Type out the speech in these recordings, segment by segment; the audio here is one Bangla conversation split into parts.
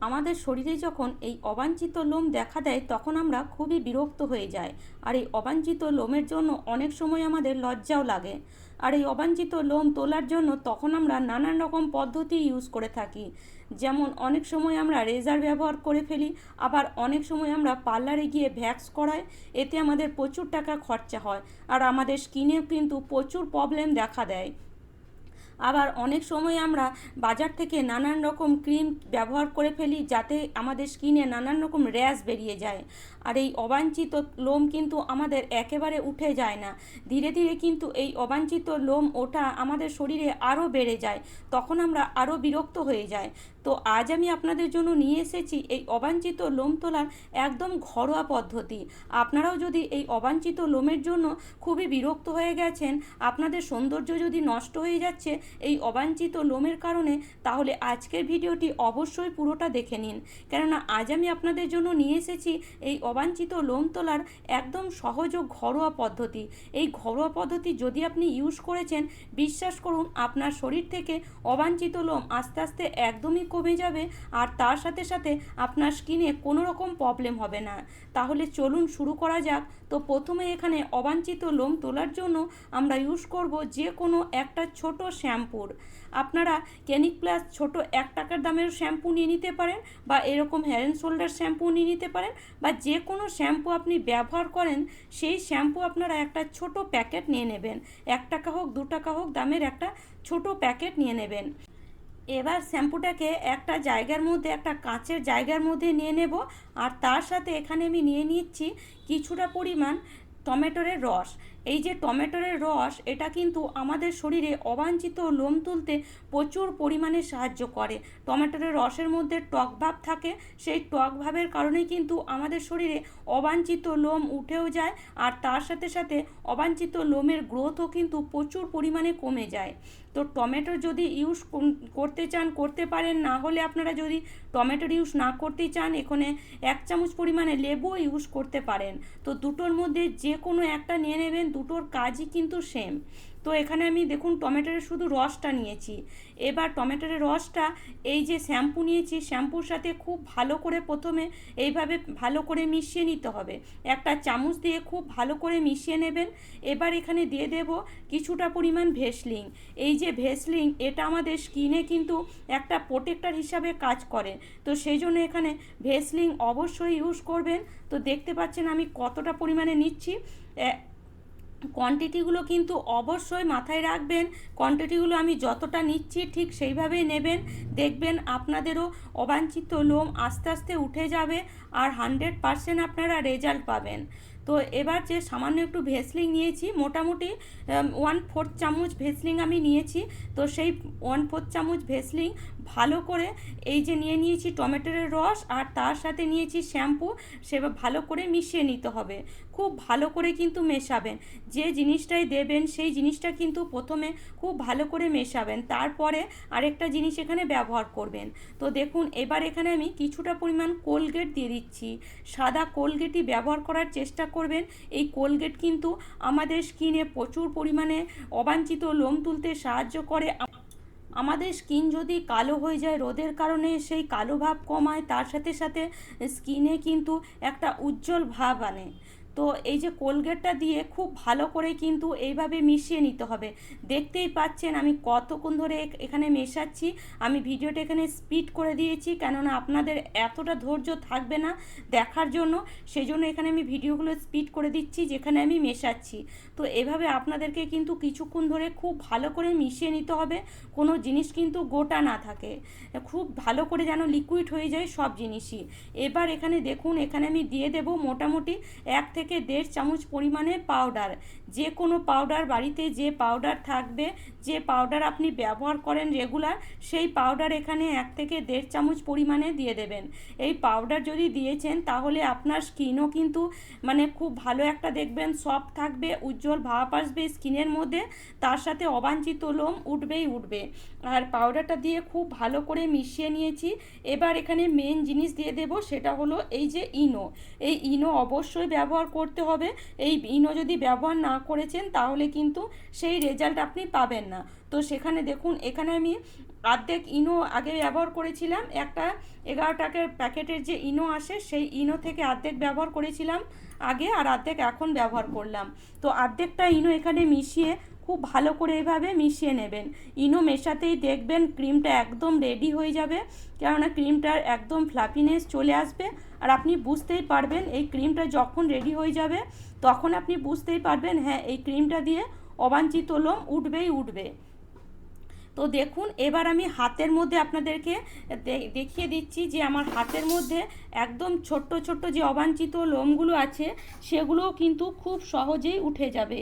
আমাদের শরীরে যখন এই অবাঞ্ছিত লোম দেখা দেয় তখন আমরা খুবই বিরক্ত হয়ে যাই। আর এই অবাঞ্ছিত লোমের জন্য অনেক সময় আমাদের লজ্জাও লাগে। আর এই অবাঞ্ছিত লোম তোলার জন্য তখন আমরা নানান রকম পদ্ধতি ইউজ করে থাকি। যেমন অনেক সময় আমরা রেজার ব্যবহার করে ফেলি, আবার অনেক সময় আমরা পার্লারে গিয়ে ভ্যাক্স করাই, এতে আমাদের প্রচুর টাকা খরচা হয় আর আমাদের স্কিনেও কিন্তু প্রচুর প্রবলেম দেখা দেয়। আবার অনেক সময় আমরা বাজার থেকে নানান রকম ক্রিম ব্যবহার করে ফেলি যাতে আমাদের স্কিনে নানান রকম র্যাশ বেরিয়ে যায়। আর এই অবাঞ্ছিত লোম কিন্তু আমাদের একেবারে উঠে যায় না, ধীরে ধীরে কিন্তু এই অবাঞ্ছিত লোম ওঠা আমাদের শরীরে আরও বেড়ে যায়, তখন আমরা আরও বিরক্ত হয়ে যাই। তো আজ আমি আপনাদের জন্য নিয়ে এসেছি এই অবাঞ্ছিত লোম তোলার একদম ঘরোয়া পদ্ধতি। আপনারাও যদি এই অবাঞ্ছিত লোমের জন্য খুবই বিরক্ত হয়ে গেছেন, আপনাদের সৌন্দর্য যদি নষ্ট হয়ে যাচ্ছে এই অবাঞ্ছিত লোমের কারণে, তাহলে আজকের ভিডিওটি অবশ্যই পুরোটা দেখে নিন। কেননা আজ আমি আপনাদের জন্য নিয়ে এসেছি এই অবাঞ্ছিত লোম তোলার একদম সহজ ও ঘরোয়া পদ্ধতি। এই ঘরোয়া পদ্ধতি যদি আপনি ইউজ করেছেন, বিশ্বাস করুন আপনার শরীর থেকে অবাঞ্ছিত লোম আস্তে আস্তে একদমই কমে যাবে, আর তার সাথে সাথে আপনার স্কিনে কোনো রকম প্রবলেম হবে না। তাহলে চলুন শুরু করা যাক। তো প্রথমে এখানে অবাঞ্ছিত লোম তোলার জন্য আমরা ইউজ করব যে কোনো একটা ছোট শ্যাম্পুর। আপনারা ক্লিনিক প্লাস ছোট 1 টাকার দামের শ্যাম্পু নিয়ে নিতে পারেন, বা এরকম হেড অ্যান্ড শোল্ডার শ্যাম্পু নিয়ে নিতে পারেন, বা যে কোনো শ্যাম্পু আপনি ব্যবহার করেন সেই শ্যাম্পু আপনারা একটা ছোট প্যাকেট নিয়ে নেবেন। 1 টাকা হোক 2 টাকা হোক দামের একটা ছোট প্যাকেট নিয়ে নেবেন। এবার শ্যাম্পুটাকে একটা জায়গার মধ্যে, একটা কাঁচের জায়গার মধ্যে নিয়ে নেব। আর তার সাথে এখানে আমি নিয়ে নিচ্ছি কিছুটা পরিমাণ টমেটোর রস। এই যে টমেটোর রস, এটা কিন্তু আমাদের শরীরে অবাঞ্ছিত লোম তুলতে প্রচুর পরিমাণে সাহায্য করে। টমেটোর রসের মধ্যে টক ভাব থাকে, সেই টক ভাবের কারণেই কিন্তু আমাদের শরীরে অবাঞ্ছিত লোম উঠেও যায়, আর তার সাথে সাথে অবাঞ্ছিত লোমের গ্রোথও কিন্তু প্রচুর পরিমাণে কমে যায়। তো টমেটো যদি ইউজ করতে চান করতে পারেন, না হলে আপনারা যদি টমেটোর ইউজ না করতে চান, এখানে 1 চামচ পরিমাণে লেবু ইউজ করতে পারেন। তো দুটোর মধ্যে যে কোনো একটা নিয়ে নেবেন, দুটোর কাজই কিন্তু সেম। তো এখানে আমি দেখুন টমেটোর শুধু রসটা নিয়েছি। এবার টমেটোর রসটা এই যে শ্যাম্পু নিয়েছি, শ্যাম্পুর সাথে খুব ভালো করে প্রথমে এইভাবে ভালো করে মিশিয়ে নিতে হবে। একটা চামচ দিয়ে খুব ভালো করে মিশিয়ে নেবেন। এবার এখানে দিয়ে দেব কিছুটা পরিমাণ ভেসলিন। এই যে ভেসলিন, এটা আমাদের স্কিনে কিন্তু একটা প্রোটেক্টর হিসাবে কাজ করে। তো সেই জন্য এখানে ভেসলিন অবশ্যই ইউজ করবেন। তো দেখতে পাচ্ছেন আমি কতটা পরিমাণে নিচ্ছি। কোয়ান্টিটিগুলো কিন্তু অবশ্যই মাথায় রাখবেন। কোয়ান্টিটিগুলো আমি যতটা নিচ্ছি ঠিক সেইভাবেই নেবেন। দেখবেন আপনাদেরও অবাঞ্ছিত লোম আস্তে আস্তে উঠে যাবে, আর 100% আপনারা রেজাল্ট পাবেন। তো এবার যে সামান্য একটু ভেসলিন নিয়েছি, মোটামুটি 1/4 চামচ ভেসলিন আমি নিয়েছি। তো সেই 1/4 চামচ ভেসলিন ভালো করে এই যে নিয়ে নিয়েছি টমেটোর রস, আর তার সাথে নিয়েছি শ্যাম্পু, সেভাবে ভালো করে মিশিয়ে নিতে হবে। খুব ভালো করে কিন্তু মেশাবেন। যে জিনিসটাই দেবেন সেই জিনিসটা কিন্তু প্রথমে খুব ভালো করে মেশাবেন, তারপরে আরেকটা জিনিস এখানে ব্যবহার করবেন। তো দেখুন এবার এখানে আমি কিছুটা পরিমাণ কোলগেট দিয়ে দিচ্ছি। সাদা কোলগেটই ব্যবহার করার চেষ্টা করবেন। এই কোলগেট কিন্তু আমাদের স্কিনে প্রচুর পরিমাণে অবাঞ্ছিত লোম তুলতে সাহায্য করে। আমাদের স্কিন যদি কালো হয়ে যায় রোদের কারণে, সেই কালো ভাব কমায়, তার সাথে সাথে স্কিনে কিন্তু একটা উজ্জ্বল ভাব আনে। তো এই যে কোলগেটটা দিয়ে খুব ভালো করে কিন্তু এইভাবে মিশিয়ে নিতে হবে। দেখতেই পাচ্ছেন আমি কতক্ষণ ধরে এখানে মেশাচ্ছি। আমি ভিডিওটা এখানে স্পিড করে দিয়েছি, কেননা আপনাদের এতটা ধৈর্য থাকবে না দেখার জন্য, সেই জন্য এখানে আমি ভিডিওগুলো স্পিড করে দিচ্ছি যেখানে আমি মেশাচ্ছি। তো এভাবে আপনাদেরকে কিন্তু কিছুক্ষণ ধরে খুব ভালো করে মিশিয়ে নিতে হবে, কোনো জিনিস কিন্তু গোটা না থাকে, খুব ভালো করে যেন লিকুইড হয়ে যায় সব জিনিসই। এবার এখানে দেখুন এখানে আমি দিয়ে দেব মোটামুটি 1 থেকে 1.5 চামচ পরিমাণে পাউডার। যে কোনো পাউডার, বাড়িতে যে পাউডার থাকবে, যে পাউডার আপনি ব্যবহার করেন রেগুলার, সেই পাউডার এখানে 1 থেকে 1.5 চামচ পরিমাণে দিয়ে দেবেন। এই পাউডার যদি দিয়েছেন তাহলে আপনার স্কিনও কিন্তু মানে খুব ভালো একটা দেখবেন সফট থাকবে, উজ্জ্বল ভাব আসবে স্কিনের মধ্যে, তার সাথে অবাঞ্ছিত লোম উঠবেই উঠবে। আর পাউডারটা দিয়ে খুব ভালো করে মিশিয়ে নিয়েছি। এবার এখানে মেন জিনিস দিয়ে দেব, সেটা হলো এই যে ইনো। এই ইনো অবশ্যই ব্যবহার করতে হবে। এই ইনো যদি ব্যবহার না করেছেন তাহলে কিন্তু সেই রেজাল্ট আপনি পাবেন না। তো সেখানে দেখুন এখানে আমি অর্ধেক ইনো আগে ব্যবহার করেছিলাম, একটা 11 টাকার প্যাকেটের যে ইনো আসে সেই ইনো থেকে অর্ধেক ব্যবহার করেছিলাম আগে, আর অর্ধেক এখন ব্যবহার করলাম। তো অর্ধেকটা ইনো এখানে মিশিয়ে খুব ভালো করে এভাবে মিশিয়ে নেবেন। ইনো মেশাতেই দেখবেন ক্রিমটা একদম রেডি হয়ে যাবে, কেননা ক্রিমটার একদম ফ্লাফিনেস চলে আসবে। আর আপনি বুঝতেই পারবেন এই ক্রিমটা যখন রেডি হয়ে যাবে তখন আপনি বুঝতেই পারবেন হ্যাঁ এই ক্রিমটা দিয়ে অবাঞ্ছিত লোম উঠবেই উঠবে। তো দেখুন এবার আমি হাতের মধ্যে আপনাদেরকে দেখিয়ে দিচ্ছি যে আমার হাতের মধ্যে একদম ছোট্ট ছোট্ট যে অবাঞ্ছিত লোমগুলো আছে সেগুলোও কিন্তু খুব সহজেই উঠে যাবে।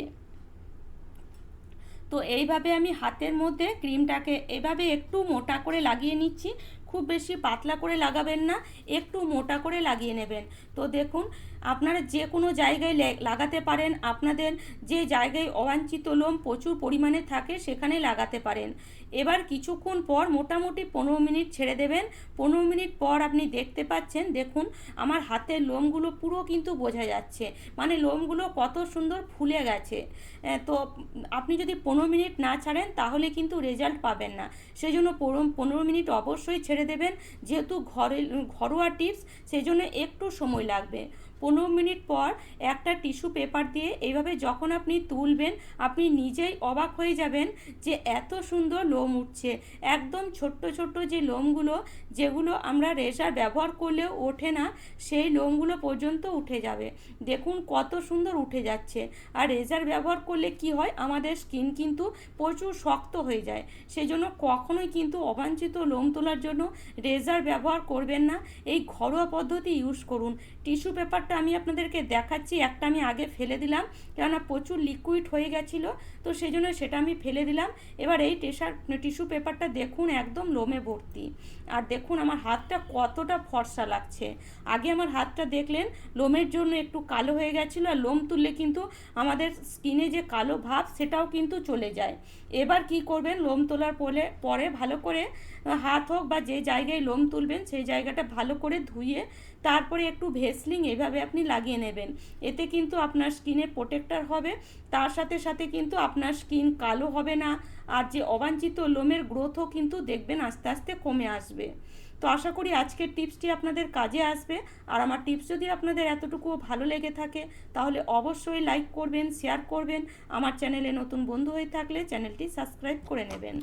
তো এইভাবে আমি হাতের মধ্যে ক্রিমটাকে এভাবে একটু মোটা করে লাগিয়ে নিচ্ছি, খুব বেশি পাতলা করে লাগাবেন না, একটু মোটা করে লাগিয়ে নেবেন। তো দেখুন আপনারা যে কোনো জায়গায় লাগাতে পারেন, আপনাদের যে জায়গায় অবাঞ্ছিত লোম প্রচুর পরিমাণে থাকে সেখানে লাগাতে পারেন। এবার কিছুক্ষণ পর মোটামুটি 15 মিনিট ছেড়ে দেবেন। 15 মিনিট পর আপনি দেখতে পাচ্ছেন, দেখুন আমার হাতের লোমগুলো পুরো কিন্তু বোঝা যাচ্ছে, মানে লোমগুলো কত সুন্দর ফুলে গেছে। তো আপনি যদি 15 মিনিট না ছাড়েন তাহলে কিন্তু রেজাল্ট পাবেন না, সেই জন্য 15 মিনিট অবশ্যই ছেড়ে দেবেন। যেহেতু ঘরোয়া টিপস সেই জন্য একটু সময় লাগবে। 15 মিনিট পর একটা টিস্যু পেপার দিয়ে এইভাবে যখন আপনি তুলবেন আপনি নিজেই অবাক হয়ে যাবেন যে এত সুন্দর লোম উঠছে। একদম ছোট্ট ছোট্ট যে লোমগুলো, যেগুলো আমরা রেজার ব্যবহার করলেও ওঠে না, সেই লোমগুলো পর্যন্ত উঠে যাবে। দেখুন কত সুন্দর উঠে যাচ্ছে। আর রেজার ব্যবহার করলে কি হয়, আমাদের স্কিন কিন্তু প্রচুর শক্ত হয়ে যায়, সেই জন্য কখনোই কিন্তু অবাঞ্ছিত লোম তোলার জন্য রেজার ব্যবহার করবেন না। এই ঘরোয়া পদ্ধতি ইউজ করুন। টিস্যু পেপারটা আমি আপনাদেরকে দেখাচ্ছি, একটা আমি আগে ফেলে দিলাম কেননা প্রচুর লিকুইড হয়ে গেছিলো, তো সেই জন্য সেটা আমি ফেলে দিলাম। এবার এই টিস্যু পেপারটা দেখুন একদম লোমে ভর্তি। আর দেখুন আমার হাতটা কতটা ফর্সা লাগছে। আগে আমার হাতটা দেখলেন লোমের জন্য একটু কালো হয়ে গেছিলো, আর লোম তুললে কিন্তু আমাদের স্কিনে যে কালো ভাব সেটাও কিন্তু চলে যায়। এবার কি করবেন, লোম তোলার পরে ভালো করে হাত হোক বা যে জায়গায় লোম তুলবেন সেই জায়গাটা ভালো করে ধুয়ে তারপরে একটু ভেসলিন এভাবে আপনি লাগিয়ে নেবেন। এতে কিন্তু আপনার স্কিনে প্রোটেক্টর হবে, তার সাথে সাথে কিন্তু আপনার স্কিন কালো হবে না, আর যে অবাঞ্ছিত লোমের গ্রোথও কিন্তু দেখবেন আস্তে আস্তে কমে আসবে। তো আশা করি আজকের টিপসটি আপনাদের কাজে আসবে। আর আমার টিপস যদি আপনাদের এতটুকুও ভালো লেগে থাকে তাহলে অবশ্যই লাইক করবেন, শেয়ার করবেন। আমার চ্যানেলে নতুন বন্ধু হয়ে থাকলে চ্যানেলটি সাবস্ক্রাইব করে নেবেন।